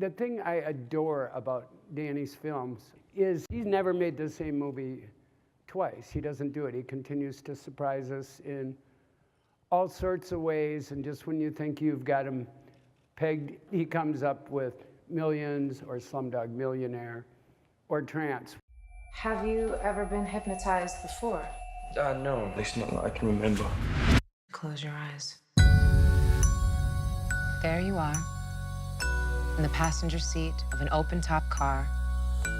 The thing I adore about Danny's films is he's never made the same movie twice. He doesn't do it. He continues to surprise us in all sorts of ways, and just when you think you've got him pegged, he comes up with Millions or Slumdog Millionaire or Trance. Have you ever been hypnotized before? No, at least not that I can remember. Close your eyes. There you are, in the passenger seat of an open-top car,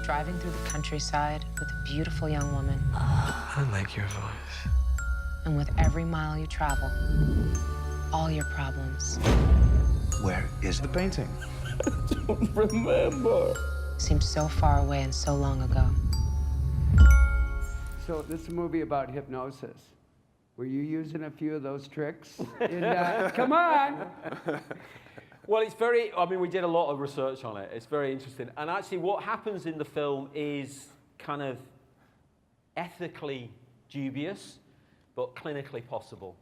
driving through the countryside with a beautiful young woman. I like your voice. And with every mile you travel, all your problems Where is the painting? I don't remember. seem so far away and so long ago. So this is a movie about hypnosis. Were you using a few of those tricks? Come on! Well, it's very, I mean, we did a lot of research on it. It's very interesting. And actually what happens in the film is kind of ethically dubious, but clinically possible.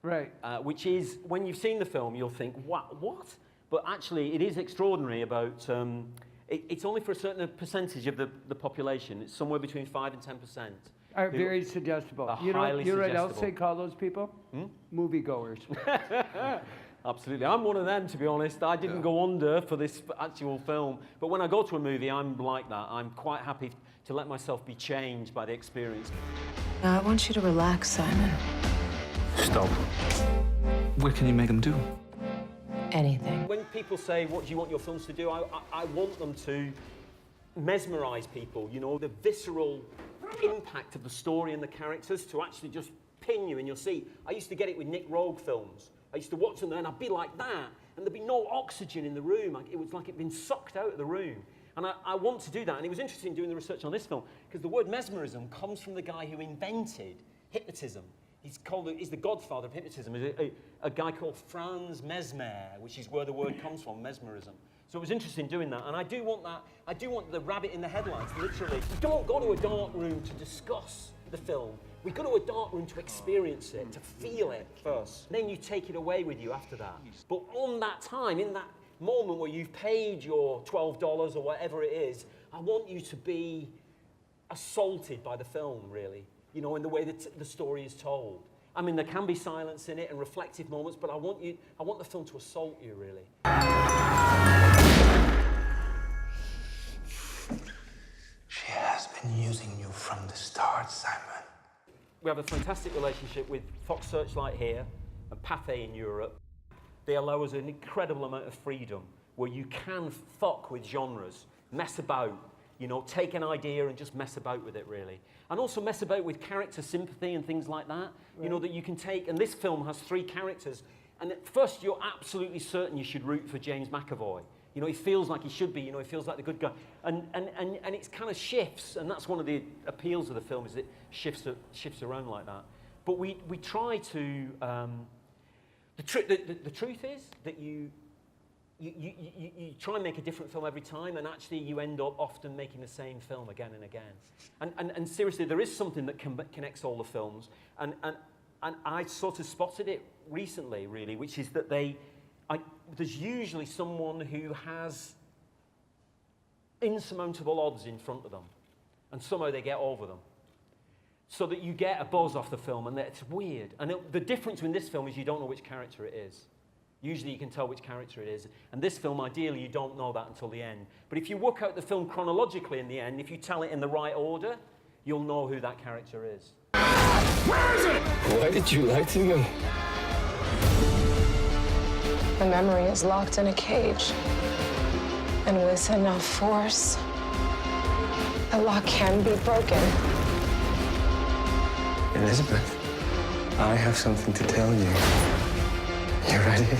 Right. Which is, when you've seen the film, you'll think, what? But actually, it is extraordinary about, it's only for a certain percentage of the population. It's somewhere between 5 and 10%. Are very suggestible. Are You know highly what else suggestible. they call those people? Moviegoers. Absolutely. I'm one of them, to be honest. I didn't go under for this actual film. But when I go to a movie, I'm like that. I'm quite happy to let myself be changed by the experience. I want you to relax, Simon. Stop. What can you make them do? Anything. When people say, what do you want your films to do? I want them to mesmerize people, you know, the visceral impact of the story and the characters to actually just pin you in your seat. I used to get it with Nick Rogue films. I used to watch them and I'd be like that, and there'd be no oxygen in the room. It was like it'd been sucked out of the room. And I want to do that. And it was interesting doing the research on this film, because the word mesmerism comes from the guy who invented hypnotism. He's the godfather of hypnotism. A guy called Franz Mesmer, which is where the word comes from, mesmerism. So it was interesting doing that. And I do want that. I do want the rabbit in the headlights, literally. We don't go to a dark room to discuss the film. We go to a dark room to experience it, to feel it first. Then you take it away with you after that. But on that time, in that moment where you've paid your $12 or whatever it is, I want you to be assaulted by the film, really. You know, in the way that the story is told. I mean, there can be silence in it and reflective moments, but I want the film to assault you, really. She has been using you from the start, Simon. We have a fantastic relationship with Fox Searchlight here and Pathé in Europe. They allow us an incredible amount of freedom where you can fuck with genres, mess about, you know, take an idea and just mess about with it, really. And also mess about with character sympathy and things like that, right. You know, that you can take. And this film has 3 characters. And at first, you're absolutely certain you should root for James McAvoy. You know, he feels like he should be, you know, he feels like the good guy. And it kind of shifts, and that's one of the appeals of the film, is it shifts around like that. But we try to, the truth is that you try and make a different film every time, and actually you end up often making the same film again and again. And seriously, there is something that connects all the films, and I sort of spotted it recently, really, which is that there's usually someone who has insurmountable odds in front of them, and somehow they get over them. So that you get a buzz off the film, and it's weird. And the difference in this film is you don't know which character it is. Usually you can tell which character it is. And this film, ideally, you don't know that until the end. But if you work out the film chronologically in the end, if you tell it in the right order, you'll know who that character is. Where is it? Why did you lie to me? The memory is locked in a cage. And with enough force, the lock can be broken. Elizabeth, I have something to tell you. You ready?